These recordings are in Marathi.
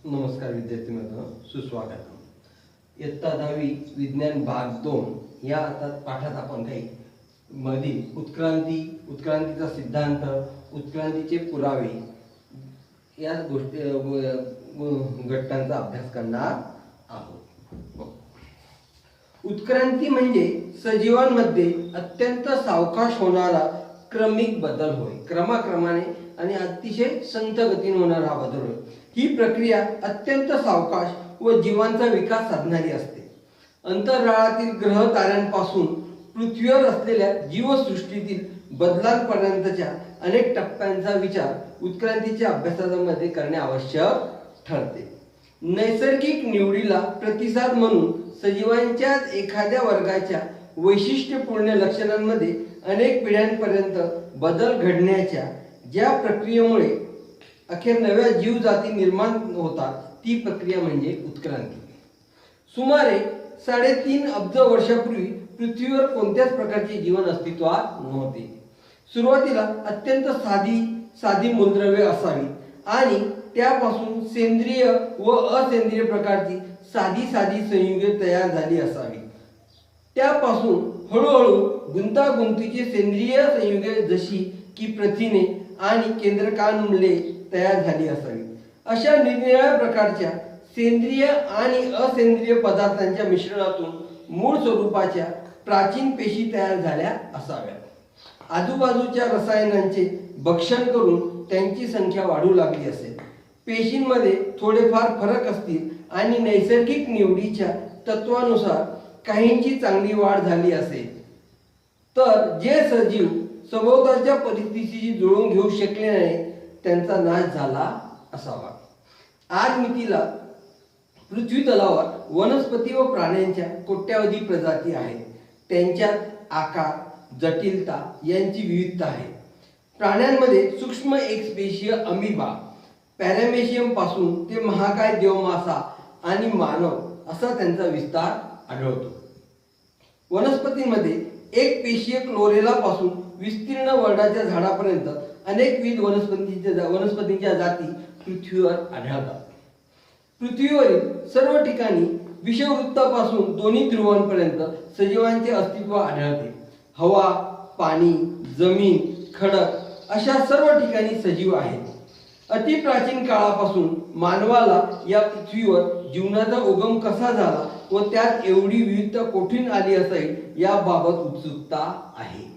नमस्कार विद्यार्थी मित्रांनो, सुस्वागत. इयत्ता 10वी विज्ञान भाग 2 या पाठात आपण काही मधील उत्क्रांतीचा सिद्धांत, उत्क्रांतीचे पुरावे या गोष्टी घटकांचा अभ्यास करणार आहोत. उत्क्रांती म्हणजे सजीवांमध्ये अत्यंत सावकाश होणारा क्रमिक बदल होय. क्रमाक्रमाने आणि अतिशय संथ गतीने होणारा हा बदल होय. ही प्रक्रिया अत्यंत सावकाश व जीवांचा विकास साधणारी असते. अंतराळातील ग्रह ताऱ्यांपासून पृथ्वीवर असलेल्या जीवसृष्टीतील बदलांपर्यंतच्या अनेक टप्प्यांचा विचार उत्क्रांतीच्या अभ्यासामध्ये करणे आवश्यक ठरते. नैसर्गिक निवडीला प्रतिसाद म्हणून सजीवांच्याच एखाद्या वर्गाच्या वैशिष्ट्यपूर्ण लक्षणांमध्ये अनेक पिढ्यांपर्यंत बदल घडण्याच्या ज्या प्रक्रियेमुळे अखेर नव्या जीवजाती निर्माण होतात ती प्रक्रिया म्हणजे उत्क्रांती. सुमारे 3.5 अब्ज वर्षापूर्वी पृथ्वीवर कोणत्याच प्रकारचे जीवन अस्तित्वात नव्हते. सुरुवातीला अत्यंत साधी मूलद्रव्ये असावी आणि त्यापासून सेंद्रिय व असेंद्रिय प्रकारची साधी संयुगे तयार झाली असावी. त्यापासून हळूहळू गुंतागुंतीची सेंद्रिय संयुगे जशी की प्रथिने आणि केंद्रकांमूले तयार झाली असावी. अशा निरनिराळ्या प्रकारच्या सेंद्रिय आणि असेंद्रिय पदार्थांच्या मिश्रणातून मूळ स्वरूपाच्या प्राचीन पेशी तयार झाल्या असाव्यात. आजूबाजूच्या रसायनांचे भक्षण करून त्यांची संख्या वाढू लागली असेल. पेशींमध्ये थोडेफार फरक असतील आणि नैसर्गिक निवडीच्या तत्वानुसार काहींची चांगली वाढ झाली असेल तर जे सजीव सभोवतालच्या परिस्थितीशी जुळवून घेऊ शकले नाही त्यांचा नाश झाला असावा. आज मितीला पृथ्वी तलावर वनस्पती व प्राण्यांच्या कोट्यावधी प्रजाती आहेत. त्यांच्यात आकार, जटिलता यांची विविधता आहे. प्राण्यांमध्ये सूक्ष्म एकस्पेशीय अमिबा, पॅरामेशियम पासून ते महाकाय देवमासा आणि मानव असा त्यांचा विस्तार आढळतो. वनस्पतींमध्ये एक पेशीय क्लोरेला पासून विस्तीर्ण वर्णाच्या झाडापर्यंत अनेकविध वनस्पतींच्या जाती पृथ्वीवर आढळतात. पृथ्वीवरील सर्व ठिकाणी विषुववृत्तापासून दोन्ही ध्रुवांपर्यंत सजीवांचे अस्तित्व आढळते. हवा, पाणी, जमीन, खडक अशा सर्व ठिकाणी सजीव आहेत. अतिप्राचीन काळापासून मानवाला या पृथ्वीवर जीवनाचा उगम कसा झाला व त्यात एवढी विविधता कोठून आली असेल याबाबत उत्सुकता आहे.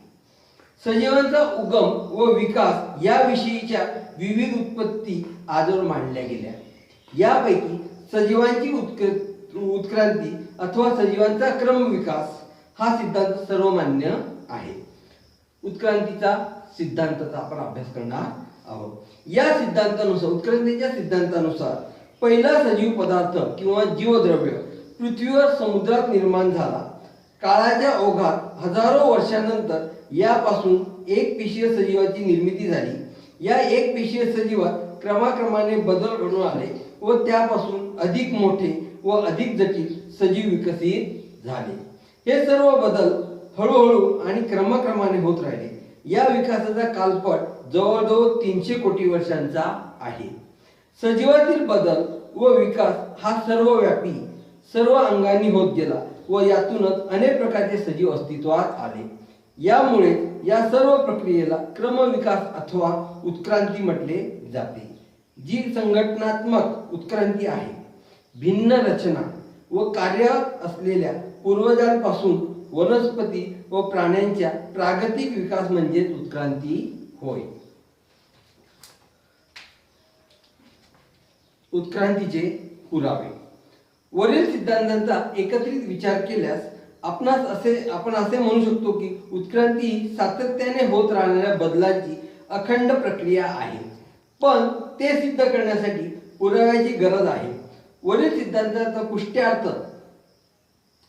सजीवांचा उगम व विकास याविषयीच्या विविध उत्पत्ती आजवर मांडल्या गेल्या. यापैकी सजीवांची उत्क्रांती अथवा सजीवांचा क्रमविकास हा सिद्धांत सर्वमान्य आहे. उत्क्रांतीचा सिद्धांताचा आपण अभ्यास करणार आहोत. या सिद्धांतानुसार, उत्क्रांतीच्या सिद्धांतानुसार पहिला सजीव पदार्थ किंवा जीवद्रव्य पृथ्वीवर समुद्रात निर्माण झाला. काळाच्या ओघात हजारो वर्षांनंतर यापासून एक पेशीय सजीवाची निर्मिती झाली. या एक पेशीय सजीवात क्रमाक्रमाने बदल घडून आले व त्यापासून अधिक मोठे व अधिक जटिल सजीव विकसित झाले. हे सर्व बदल हळूहळू आणि क्रमाक्रमाने होत राहिले. या विकासाचा कालपट जवळजवळ 300 कोटी वर्षांचा आहे. सजीवातील बदल व विकास हा सर्वव्यापी सर्व अंगांनी होत गेला व यातूनच अनेक प्रकारचे सजीव अस्तित्वात आले. यामुळे या सर्व प्रक्रियेला क्रमविकास अथवा उत्क्रांती म्हटले जाते. जी संघटनात्मक उत्क्रांती आहे. भिन्न रचना व कार्य असलेल्या पूर्वजांपासून वनस्पती व प्राण्यांच्या प्रागतिक विकास म्हणजे उत्क्रांती होय. उत्क्रांतीचे पुरावे. वरील सिद्धांतांचा एकत्रित विचार केल्यास आपण असे म्हणू शकतो की उत्क्रांती ही सातत्याने होत राहणाऱ्या बदलांची अखंड प्रक्रिया आहे. पण ते सिद्ध करण्यासाठी पुराव्याची गरज आहे. वरील सिद्धांताचा पुष्ट्यार्थ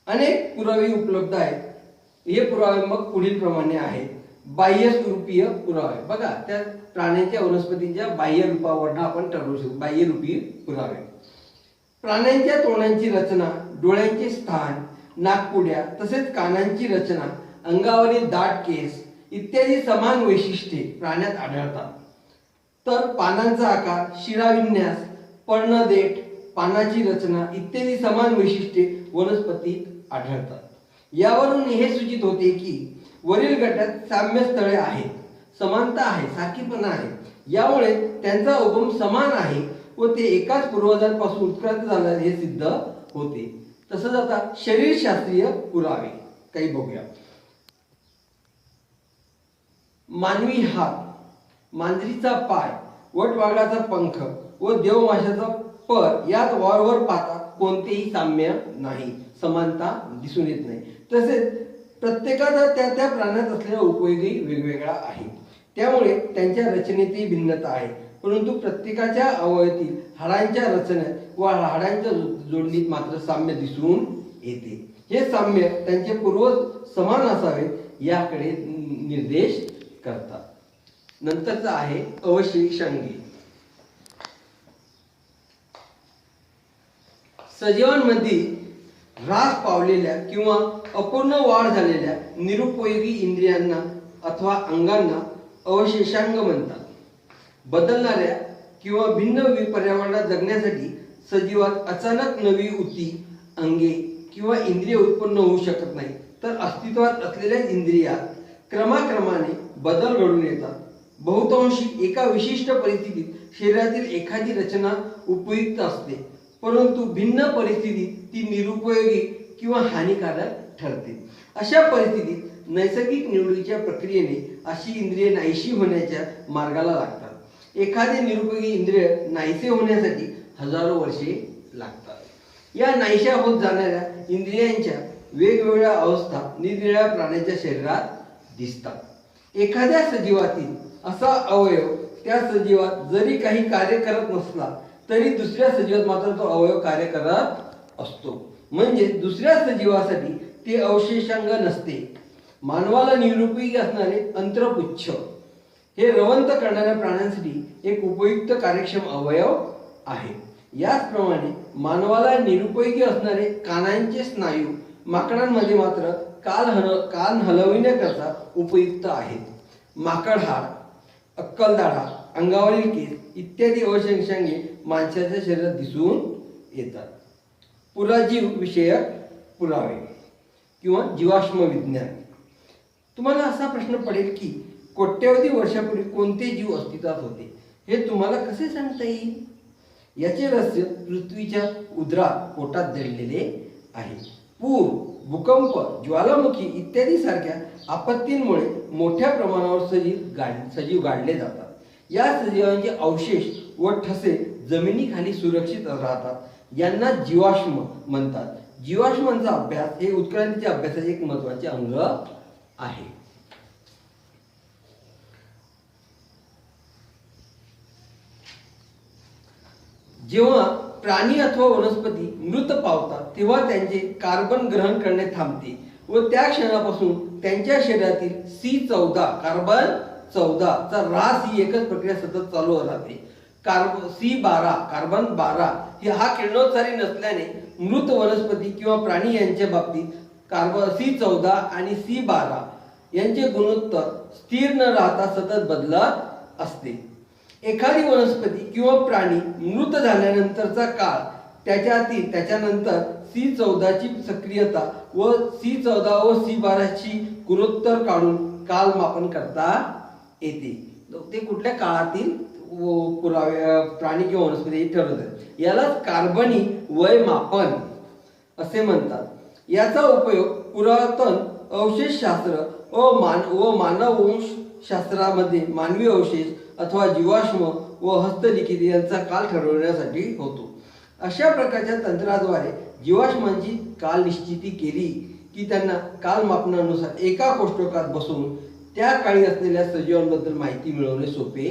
अनेक पुरावे उपलब्ध आहेत. हे पुरावे मग पुढील प्रमाणे आहेत. बाह्य स्वरूपीय पुरावे. बघा, त्या प्राण्यांच्या वनस्पतींच्या बाह्य रूपावरून आपण ठरवू शकतो. बाह्य रूपी पुरावे. प्राण्यांच्या तोंडांची रचना, डोळ्यांचे स्थान, नाकपुड्या तसेच कानांची रचना, अंगावरील दाट केस इत्यादी समान वैशिष्ट्ये प्राण्यात आढळतात. तर पानांचा आकार, शिराविन्यास, पर्णदेठ, पानाची रचना इत्यादी समान वैशिष्ट्ये वनस्पतीत आढळतात. यावरून हे सूचित होते की वरील गटात साम्य स्थळे आहेत, समानता आहे, सारखीपणा आहे. यामुळे त्यांचा उगम समान आहे व ते एकाच पूर्वजांपासून उत्क्रांत झाले हे सिद्ध होते. तसंच आता शरीरशास्त्रीय पुरावे काही बघूया. मानवी हात, मांजरीचा पाय, वटवाघळाचा पंख व देवमाशाचा पर यात वरवर पाहता कोणतेही साम्य नाही, समानता दिसून येत नाही. तसेच प्रत्येकाचा त्या त्या प्राण्यात असलेला उपयोगी वेगवेगळा आहे, त्यामुळे त्यांच्या रचनेतही भिन्नता आहे. परंतु प्रत्येकाच्या अवयवातील हाडांच्या रचनेत व हाडांच्या जोडणीत मात्र साम्य दिसून येते. हे साम्य त्यांचे पूर्वज समान असावेत याकडे निर्देश करतात. नंतरचा आहे अवशेषांगी. सजीवांमध्ये ह्रास पावलेल्या किंवा अपूर्ण वाढ झालेल्या निरुपयोगी इंद्रियांना अथवा अंगांना अवशेषांग म्हणतात. बदलणाऱ्या किंवा भिन्न पर्यावरणात जगण्यासाठी सजीवात अचानक नवी ऊती, अंगे किंवा इंद्रिय उत्पन्न होऊ शकत नाही, तर अस्तित्वात असलेल्या इंद्रियात क्रमाक्रमाने बदल घडून येतात. बहुतांशी एका विशिष्ट परिस्थितीत शरीरातील एखादी रचना उपयुक्त असते, परंतु भिन्न परिस्थितीत ती निरुपयोगी किंवा हानिकारक ठरते. अशा परिस्थितीत नैसर्गिक निवडीच्या प्रक्रियेने अशी इंद्रिये नाहीशी होण्याच्या मार्गाला लागतात. एखादे निरुपयोगी इंद्रिय नाहीसे होण्यासाठी हजारो वर्षे लागतात. या नाहीशा होत जाणाऱ्या इंद्रियांच्या वेगवेगळ्या अवस्था निरनिराळ्या प्राण्याच्या शरीरात दिसतात. एखाद्या सजीवातील असा अवयव त्या सजीवात जरी काही कार्य करत नसला तरी दुसऱ्या सजीवात मात्र तो अवयव कार्य करत असतो. म्हणजे दुसऱ्या सजीवासाठी ते अवशेषांग नसते. मानवाला निरुपयोगी असणारे अंतरपुच्छ हे रवंत करणाऱ्या प्राण्यांसाठी एक उपयुक्त कार्यक्षम अवयव आहे. याचप्रमाणे मानवाला निरुपयोगी असणारे कानांचे स्नायू माकडांमध्ये मात्र कान हलविण्याकरता उपयुक्त आहेत. माकडहाड, अक्कलदाढा, अंगावरील केस इत्यादी अवशेषांगे माणसाच्या शरीरात दिसून येतात. पुराजीव विषयक पुरावे किंवा जीवाश्म विज्ञान. तुम्हाला असा प्रश्न पडेल की कोट्यवधी वर्षापूर्वी कोणते जीव अस्तित्वात होते, हे तुम्हाला कसे सांगता येईल? याचे रहस्य पृथ्वीच्या उदरात पोटात दडलेले आहे. पूर, भूकंप, ज्वालामुखी इत्यादी सारख्या आपत्तींमुळे मोठ्या प्रमाणावर सजीव गाडले जातात. या सजीवांचे अवशेष व ठसे जमिनीखाली सुरक्षित राहतात. यांना जीवाश्म म्हणतात. जीवाश्मांचा अभ्यास हे उत्क्रांतीच्या अभ्यासाचे एक महत्त्वाचे अंग आहे. जेव्हा प्राणी अथवा वनस्पती मृत पावतात तेव्हा त्यांचे कार्बन ग्रहण करणे थांबते व त्या क्षणापासून त्यांच्या शरीरातील C14 कार्बन 14 चा ऱ्हास ही एकच प्रक्रिया सतत चालू राहते. C12 कार्बन 12 हा किरणोत्सारी नसल्याने मृत वनस्पती किंवा प्राणी यांच्या बाबतीत कार्बन C14 आणि C12 यांचे गुणोत्तर स्थिर न राहता सतत बदलत असते. एखादी वनस्पती किंवा प्राणी मृत झाल्यानंतरचा काळ त्याच्यानंतर C14 ची सक्रियता व C14 व C12 ची गुणोत्तर काढून कालमापन करता येते. ते कुठल्या काळातील पुरावे प्राणी किंवा वनस्पती ठरवतात. यालाच कार्बनी वयमापन असे म्हणतात. याचा उपयोग पुरातन अवशेषशास्त्र व मानववंशशास्त्रामध्ये मानवी अवशेष अथवा जीवाश्म व हस्तलिखित यांचा काल ठरवण्यासाठी होतो. अशा प्रकारच्या तंत्राद्वारे जीवाश्मांची काल निश्चिती केली की त्यांना कालमापनानुसार एका कोष्टकात बसवून त्या काळी असलेल्या सजीवांबद्दल माहिती मिळवणे सोपे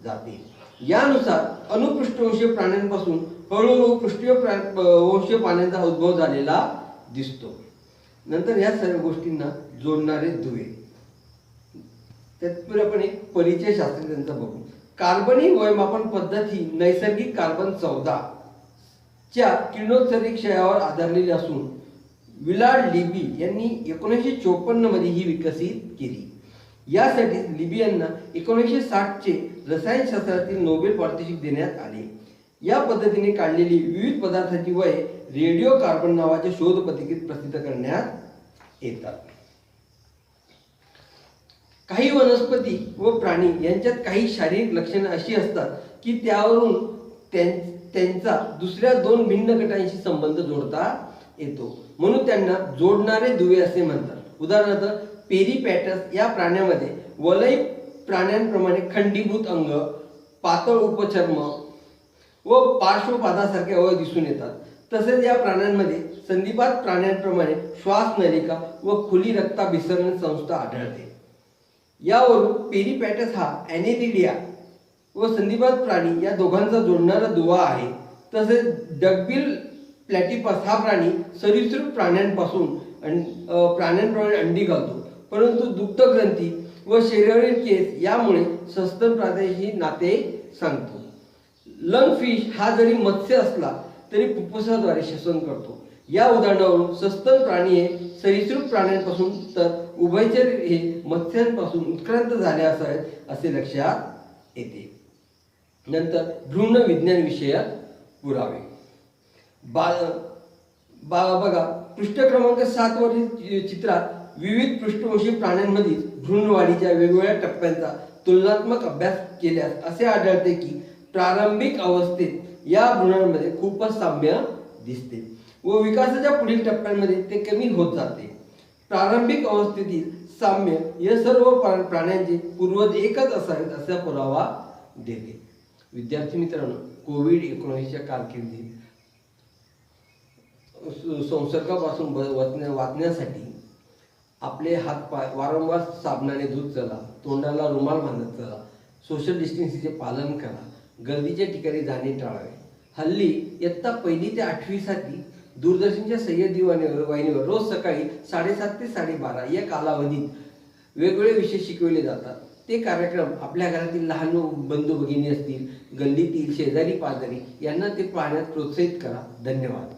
जाते. यानुसार अनुपृष्ठवंशीय प्राण्यांपासून हळूहळू पृष्ठवंशीय प्राण्यांचा उद्भव झालेला दिसतो. नंतर या सर्व गोष्टींना जोडणारे दुवे. तत्पूर्वीपणे परिचय शास्त्र त्यांचा बघू. कार्बनी वयमापन पद्धत ही नैसर्गिक कार्बन 14 च्या किरणोत्सर्गी क्षयावर आधारलेली असून विलार्ड लिबी यांनी 1954 मध्ये ही विकसित केली. यासाठी लिबी यांना 1960 चे रसायनशास्त्रातील नोबेल पारितोषिक देण्यात आले. या पद्धतीने काढलेली विविध पदार्थांची वये रेडिओ कार्बन नावाच्या शोध पत्रिकेत प्रसिद्ध करण्यात येतात. काही वनस्पती व प्राणी यांच्यात काही शारीरिक लक्षणे अशी असतात की त्यावरून त्यांचा दुसऱ्या दोन भिन्न गटांशी संबंध जोडता येतो, म्हणून त्यांना जोडणारे दुवे असे म्हणतात. उदाहरणार्थ पेरिपॅटस या प्राण्यामध्ये वलय प्राण्यांप्रमाणे खंडीभूत अंग, पातळ उपचर्म व पार्श्वपादासारखे अवयव दिसून येतात. तसेच या प्राण्यांमध्ये संधिपात प्राण्यांप्रमाणे श्वासनलिका व खुली रक्ताभिसरण संस्था आढळते. यावरून पेरिपॅटस हा ॲनेलिडिया व संधिपात प्राणी या दोघांचा जोडणारा दुवा आहे. तसेच डकबिल प्लॅटिपस हा प्राणी सरीसृप प्राण्यांप्रमाणे अंडी घालतो, परंतु दुग्धग्रंथी व शरीरावरील केस यामुळे सस्तन प्राण्याशी नाते सांगतो. लंगफिश हा जरी मत्स्य असला तरी फुफ्फुसाद्वारे श्वसन करतो. या उदाहरणावरून सस्तन प्राणी हे सरीसृप प्राण्यांपासून तर उभयचर हे मत्स्यांपासून उत्क्रांत झाले असावेत असे लक्षात येते. नंतर भ्रूण विज्ञान विषयक पुरावे. बघा पृष्ठ क्रमांक 7 वरील चित्रात विविध पृष्ठवंशी प्राण्यांमधील भ्रूणवाढीच्या वेगवेगळ्या टप्प्यांचा तुलनात्मक अभ्यास केल्यास असे आढळते की प्रारंभिक अवस्थेत या भ्रूणांमध्ये खूपच साम्य दिसते व विकासाच्या पुढील टप्प्यांमध्ये ते कमी होत जाते. प्रारंभिक अवस्थेतील साम्य या सर्व प्राण्यांचे पूर्वज एकच असावेत असा पुरावा देते. विद्यार्थी मित्रांनो, कोविड-19च्या कारकिर्दीत संसर्गापासून वाचण्यासाठी आपले हातपाय वारंवार साबणाने धुत चला, तोंडाला रुमाल बांधत चला, सोशल डिस्टन्सिंगचे पालन करा, गर्दीच्या ठिकाणी जाणे टाळावे. हल्ली इयत्ता 1 ते 8वी साठी दूरदर्शनच्या सह्याद्री वाहिनीवर रोज सकाळी 7:30 ते 12:30 या कालावधीत वेगवेगळे विषय शिकवले जातात. ते कार्यक्रम आपल्या घरातील लहान बंधू भगिनी असतील, गल्लीतील शेजारी पाजारी यांना ते पाहण्यास प्रोत्साहित करा. धन्यवाद.